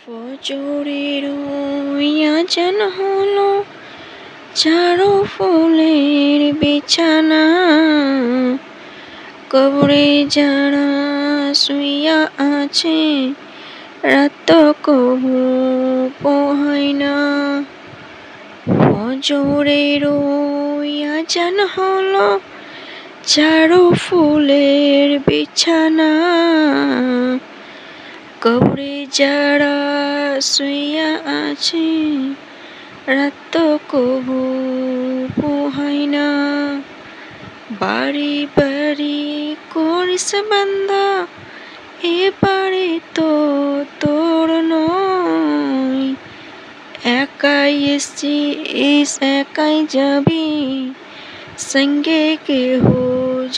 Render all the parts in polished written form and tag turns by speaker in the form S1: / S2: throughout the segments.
S1: ফজরের আজান হলো, চারো ফুলের বিছানা। কবরে যারা শুইয়া আছে, রাত কবু পোহায় না। ফজরের আজান হলো, চারো ফুলের বিছানা। কবরে যারা শুইয়া আছে, রাত কবু পোহায় না। বাড়ি বাড়ি করিস বান্দা, এবারে তো তোর নয়। একাই এসছিস একাই যাবি, সঙ্গে কেহ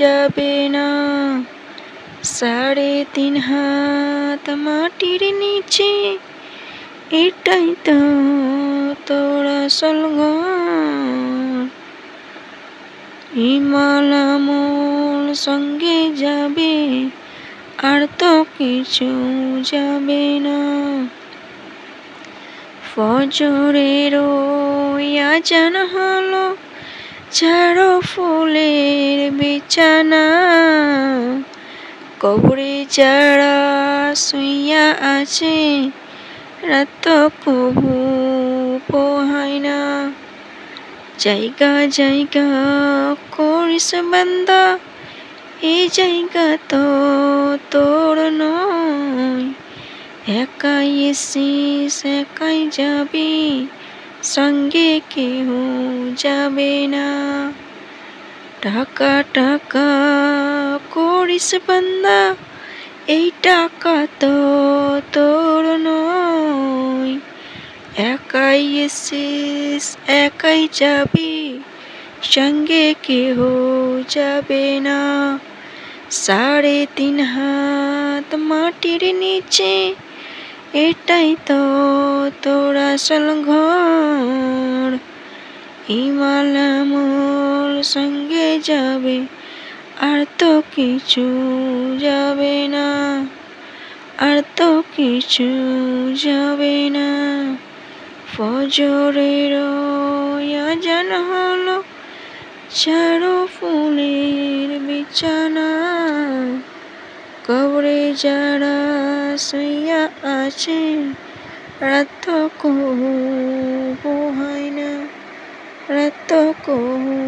S1: যাবে না। 3.5 হাত মাটির নিচে, এটাই তো তোর আসল ঘর। ইমান আমল সঙ্গে যাবে, আর তো কিছু যাবে না। ফজরের আজান হলো, চারো ফুলের বিছানা। কবরে যারা শুইয়া আছে, রাত কবু পোহায় না। জায়গা জায়গা করিস বান্দা, এই জায়গা তো তোর নয়। একাই এসিস একাই যাবি, সঙ্গে কেহ যাবে না। টাকা টাকা করিস বান্দা, এই টাকা তো তোর নয়। একাই এসিস একাই যাবি, সঙ্গে কেহ যাবে না। 3.5 হাত মাটির নিচে, এটাই তো তোর আসল ঘর। ইমান আমল সঙ্গে যাবে, আর তো কিছু যাবে না, আর তো কিছু যাবে না। ফজরের আজান হলো, চারো ফুলের বিছানা। কবরে যারা শুইয়া আছে, রাত কবু পোহায় না, রাত কবু